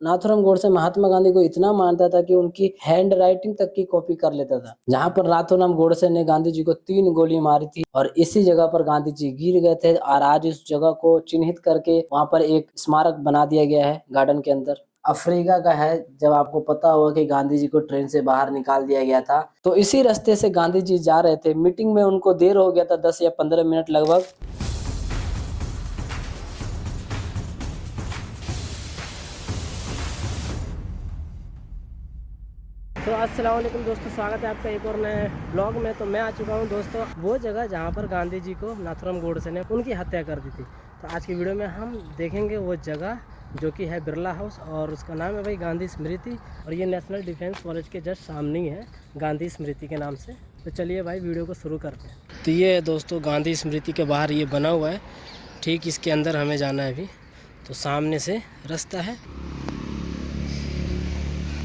नाथूराम गोडसे महात्मा गांधी को इतना मानता था कि उनकी हैंड राइटिंग तक की कॉपी कर लेता था। जहां पर नाथूराम गोडसे ने गांधी जी को 3 गोली मारी थी और इसी जगह पर गांधी जी गिर गए थे और आज इस जगह को चिन्हित करके वहां पर एक स्मारक बना दिया गया है गार्डन के अंदर। अफ्रीका का है। जब आपको पता होगा कि गांधी जी को ट्रेन से बाहर निकाल दिया गया था, तो इसी रास्ते से गांधी जी जा रहे थे। मीटिंग में उनको देर हो गया था 10 या 15 मिनट लगभग। तो अस्सलाम वालेकुम दोस्तों, स्वागत है आपका एक और नए ब्लॉग में। तो मैं आ चुका हूँ दोस्तों वो जगह जहाँ पर गांधी जी को नाथूराम गोडसे ने उनकी हत्या कर दी थी। तो आज की वीडियो में हम देखेंगे वो जगह जो कि है बिरला हाउस, और उसका नाम है भाई गांधी स्मृति, और ये नेशनल डिफेंस कॉलेज के जस्ट सामने ही है गांधी स्मृति के नाम से। तो चलिए भाई वीडियो को शुरू करते हैं। तो ये दोस्तों गांधी स्मृति के बाहर ये बना हुआ है, ठीक इसके अंदर हमें जाना है अभी। तो सामने से रास्ता है।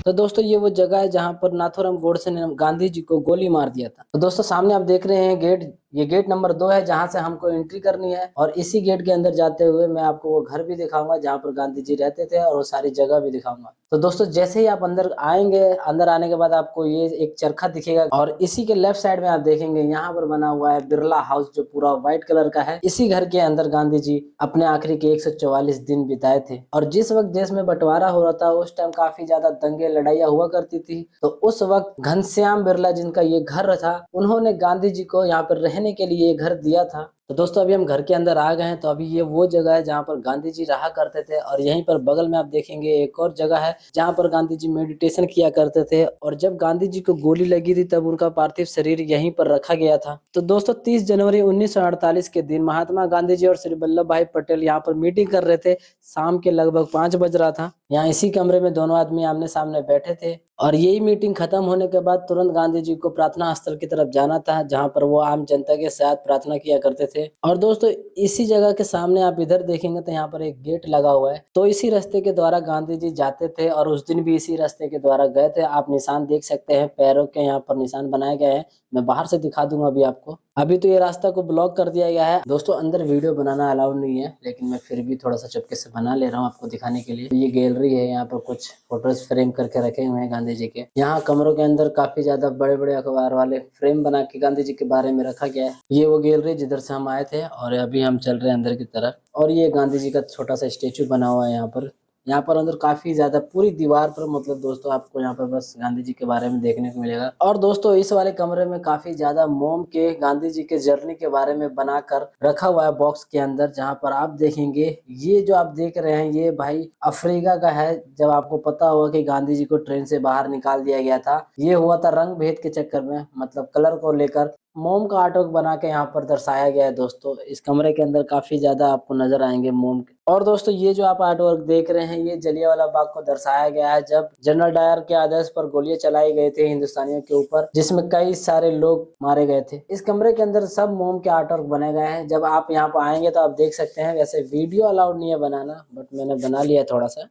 तो दोस्तों ये वो जगह है जहां पर नाथूराम गोडसे ने गांधी जी को गोली मार दिया था। तो दोस्तों सामने आप देख रहे हैं गेट, ये गेट नंबर 2 है जहां से हमको एंट्री करनी है। और इसी गेट के अंदर जाते हुए मैं आपको वो घर भी दिखाऊंगा जहां पर गांधी जी रहते थे, और वो सारी जगह भी दिखाऊंगा। तो दोस्तों जैसे ही आप अंदर आएंगे, अंदर आने के बाद आपको ये एक चरखा दिखेगा, और इसी के लेफ्ट साइड में आप देखेंगे यहाँ पर बना हुआ है बिरला हाउस, जो पूरा व्हाइट कलर का है। इसी घर के अंदर गांधी जी अपने आखिरी के 144 दिन बिताए थे। और जिस वक्त देश में बंटवारा हो रहा था उस टाइम काफी ज्यादा दंगे लड़ाइयाँ हुआ करती थी। तो उस वक्त घनश्याम बिरला जिनका ये घर था, उन्होंने गांधी जी को यहाँ पर रहने के लिए घर दिया था। तो दोस्तों अभी हम घर के अंदर आ गए हैं। तो अभी ये वो जगह है जहाँ पर गांधी जी रहा करते थे, और यहीं पर बगल में आप देखेंगे एक और जगह है जहाँ पर गांधी जी मेडिटेशन किया करते थे। और जब गांधी जी को गोली लगी थी तब उनका पार्थिव शरीर यहीं पर रखा गया था। तो दोस्तों 30 जनवरी 1948 के दिन महात्मा गांधी जी और श्री वल्लभ भाई पटेल यहाँ पर मीटिंग कर रहे थे। शाम के लगभग 5 बज रहा था। यहाँ इसी कमरे में दोनों आदमी आमने सामने बैठे थे, और यही मीटिंग खत्म होने के बाद तुरंत गांधी जी को प्रार्थना स्थल की तरफ जाना था, जहां पर वो आम जनता के साथ प्रार्थना किया करते थे। और दोस्तों इसी जगह के सामने आप इधर देखेंगे तो यहाँ पर एक गेट लगा हुआ है। तो इसी रास्ते के द्वारा गांधी जी जाते थे, और उस दिन भी इसी रास्ते के द्वारा गए थे। आप निशान देख सकते हैं, पैरों के यहाँ पर निशान बनाए गए हैं। मैं बाहर से दिखा दूंगा अभी आपको। अभी तो ये रास्ता को ब्लॉक कर दिया गया है दोस्तों, अंदर वीडियो बनाना अलाउड नहीं है, लेकिन मैं फिर भी थोड़ा सा चुपके से बना ले रहा हूँ आपको दिखाने के लिए। तो ये गैलरी है, यहाँ पर कुछ फोटोज फ्रेम करके रखे हुए हैं गांधी जी के। यहाँ कमरों के अंदर काफी ज्यादा बड़े बड़े अखबार वाले फ्रेम बना के गांधी जी के बारे में रखा गया है। ये वो गैलरी जिधर से हम आए थे, और अभी हम चल रहे हैं अंदर की तरफ। और ये गांधी जी का छोटा सा स्टेचू बना हुआ है यहाँ पर। यहाँ पर अंदर काफी ज्यादा पूरी दीवार पर, मतलब दोस्तों आपको यहाँ पर बस गांधी जी के बारे में देखने को मिलेगा। और दोस्तों इस वाले कमरे में काफी ज्यादा मोम के गांधी जी के जर्नी के बारे में बनाकर रखा हुआ है बॉक्स के अंदर, जहाँ पर आप देखेंगे ये जो आप देख रहे हैं ये भाई अफ्रीका का है। जब आपको पता होगा कि गांधी जी को ट्रेन से बाहर निकाल दिया गया था, ये हुआ था रंग भेद के चक्कर में, मतलब कलर को लेकर मोम का आर्टवर्क बना के यहाँ पर दर्शाया गया है। दोस्तों इस कमरे के अंदर काफी ज्यादा आपको नजर आएंगे मोम के। और दोस्तों ये जो आप आर्टवर्क देख रहे हैं ये जलियांवाला बाग को दर्शाया गया है, जब जनरल डायर के आदेश पर गोलियां चलाई गई थी हिंदुस्तानियों के ऊपर, जिसमें कई सारे लोग मारे गए थे। इस कमरे के अंदर सब मोम के आर्टवर्क बने गए हैं। जब आप यहाँ पर आएंगे तो आप देख सकते हैं। वैसे वीडियो अलाउड नहीं है बनाना, बट मैंने बना लिया थोड़ा सा।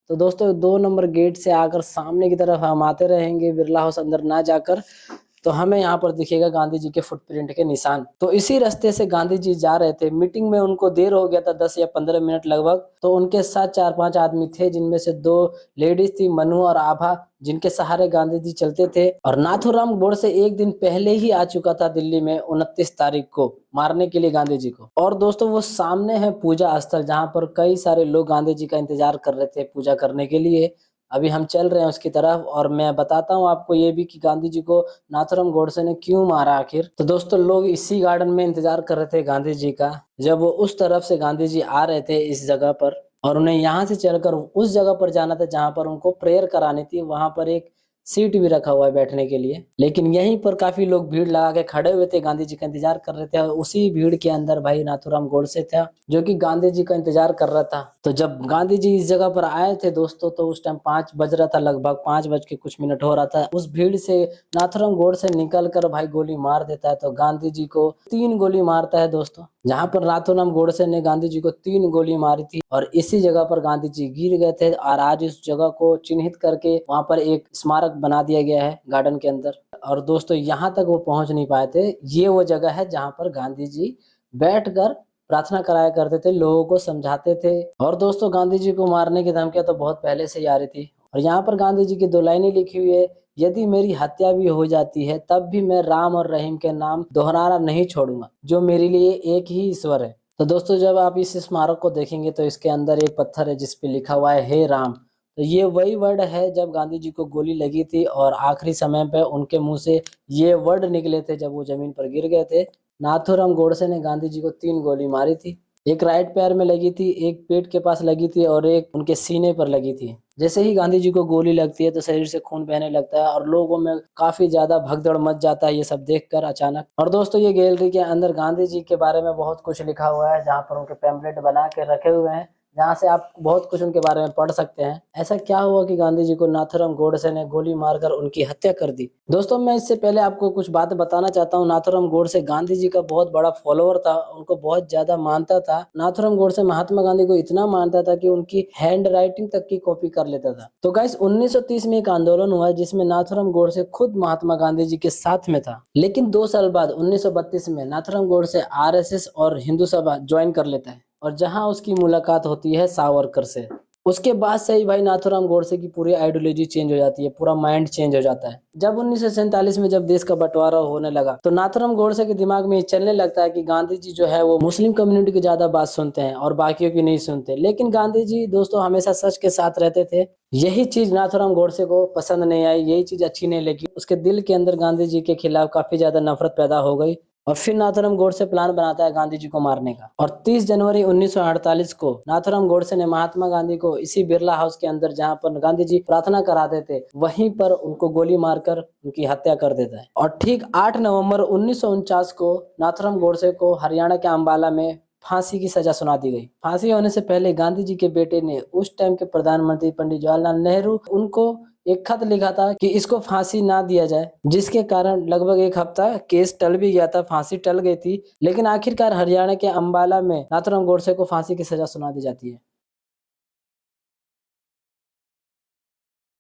तो दोस्तों 2 नंबर गेट से आकर सामने की तरफ हम आते रहेंगे, बिरला हाउस अंदर ना जाकर, तो हमें यहाँ पर दिखेगा गांधी जी के फुटप्रिंट के निशान। तो इसी रास्ते से गांधी जी जा रहे थे। मीटिंग में उनको देर हो गया था 10 या 15 मिनट लगभग। तो उनके साथ 4-5 आदमी थे, जिनमें से 2 लेडीज थी, मनु और आभा, जिनके सहारे गांधी जी चलते थे। और नाथूराम गोडसे एक दिन पहले ही आ चुका था दिल्ली में 29 तारीख को मारने के लिए गांधी जी को। और दोस्तों वो सामने है पूजा स्थल, जहाँ पर कई सारे लोग गांधी जी का इंतजार कर रहे थे पूजा करने के लिए। अभी हम चल रहे हैं उसकी तरफ, और मैं बताता हूँ आपको ये भी कि गांधी जी को नाथूराम गोडसे ने क्यों मारा आखिर। तो दोस्तों लोग इसी गार्डन में इंतजार कर रहे थे गांधी जी का, जब वो उस तरफ से गांधी जी आ रहे थे इस जगह पर, और उन्हें यहाँ से चलकर उस जगह पर जाना था जहाँ पर उनको प्रेयर करानी थी। वहां पर एक सीट भी रखा हुआ है बैठने के लिए, लेकिन यहीं पर काफी लोग भीड़ लगा के खड़े हुए थे, गांधी जी का इंतजार कर रहे थे। और उसी भीड़ के अंदर भाई नाथूराम गोडसे था, जो कि गांधी जी का इंतजार कर रहा था। तो जब गांधी जी इस जगह पर आए थे दोस्तों, तो उस टाइम 5 बज रहा था, लगभग 5 बज के कुछ मिनट हो रहा था। उस भीड़ से नाथूराम गोडसे निकल कर भाई गोली मार देता है। तो गांधी जी को 3 गोली मारता है दोस्तों। जहाँ पर नाथूराम गोडसे ने गांधी जी को 3 गोली मारी थी और इसी जगह पर गांधी जी गिर गए थे और आज इस जगह को चिन्हित करके वहाँ पर एक स्मारक बना दिया गया है गार्डन के अंदर। और दोस्तों यहाँ तक वो पहुँच नहीं पाए थे, ये वो जगह है जहाँ पर गांधी जी बैठकर प्रार्थना कराया करते थे, लोगों को समझाते थे। और दोस्तों गांधी जी को मारने की धमकियां तो बहुत पहले से ही आ रही थी और यहाँ पर गांधी जी की 2 लाइनें लिखी हुई है, यदि मेरी हत्या भी हो जाती है तब भी मैं राम और रहीम के नाम दोहराना नहीं छोड़ूंगा, जो मेरे लिए एक ही ईश्वर है। तो दोस्तों जब आप इस स्मारक को देखेंगे तो इसके अंदर एक पत्थर है जिसपे लिखा हुआ है हे राम। तो ये वही वर्ड है जब गांधी जी को गोली लगी थी और आखिरी समय पे उनके मुंह से ये वर्ड निकले थे जब वो जमीन पर गिर गए थे। नाथूराम गोडसे ने गांधी जी को 3 गोली मारी थी, एक राइट पैर में लगी थी, एक पेट के पास लगी थी और एक उनके सीने पर लगी थी। जैसे ही गांधी जी को गोली लगती है तो शरीर से खून बहने लगता है और लोगों में काफी ज्यादा भगदड़ मच जाता है ये सब देखकर अचानक। और दोस्तों ये गैलरी के अंदर गांधी जी के बारे में बहुत कुछ लिखा हुआ है, जहाँ पर उनके पैम्पलेट बना के रखे हुए हैं, जहाँ से आप बहुत कुछ उनके बारे में पढ़ सकते हैं। ऐसा क्या हुआ कि गांधी जी को नाथूराम गोडसे ने गोली मारकर उनकी हत्या कर दी। दोस्तों मैं इससे पहले आपको कुछ बातें बताना चाहता हूँ। नाथूराम गोडसे गांधी जी का बहुत बड़ा फॉलोअर था, उनको बहुत ज्यादा मानता था। नाथूराम गोडसे महात्मा गांधी को इतना मानता था कि उनकी हैंड राइटिंग तक की कॉपी कर लेता था। तो गाइस 1930 में एक आंदोलन हुआ जिसमें नाथूराम गोडसे खुद महात्मा गांधी जी के साथ में था, लेकिन 2 साल बाद 1932 में नाथूराम गोडसे आरएसएस और हिंदू सभा ज्वाइन कर लेता है और जहां उसकी मुलाकात होती है सावरकर से। उसके बाद से ही भाई नाथूराम गोडसे की पूरी आइडियोलॉजी चेंज हो जाती है, पूरा माइंड चेंज हो जाता है। जब 1947 में जब देश का बंटवारा होने लगा तो नाथूराम गोडसे के दिमाग में ये चलने लगता है कि गांधी जी जो है वो मुस्लिम कम्युनिटी की ज्यादा बात सुनते हैं और बाकियों की नहीं सुनते। लेकिन गांधी जी दोस्तों हमेशा सच के साथ रहते थे। यही चीज नाथूराम गोडसे को पसंद नहीं आई, यही चीज अच्छी नहीं लगी। उसके दिल के अंदर गांधी जी के खिलाफ काफी ज्यादा नफरत पैदा हो गई और फिर नाथूराम गोडसे प्लान बनाता है गांधी जी को मारने का। और 30 जनवरी 1948 को नाथूराम गोडसे ने महात्मा गांधी को इसी बिरला हाउस के अंदर जहां पर गांधी जी प्रार्थना कराते थे वहीं पर उनको गोली मारकर उनकी हत्या कर देता है। और ठीक 8 नवंबर 1949 को नाथूराम गोडसे को हरियाणा के अंबाला में फांसी की सजा सुना दी गई। फांसी होने से पहले गांधी जी के बेटे ने उस टाइम के प्रधानमंत्री पंडित जवाहरलाल नेहरू उनको एक खत लिखा था कि इसको फांसी ना दिया जाए, जिसके कारण लगभग 1 हफ्ता केस टल भी गया था, फांसी टल गई थी। लेकिन आखिरकार हरियाणा के अंबाला में नाथूराम गोडसे को फांसी की सजा सुना दी जाती है।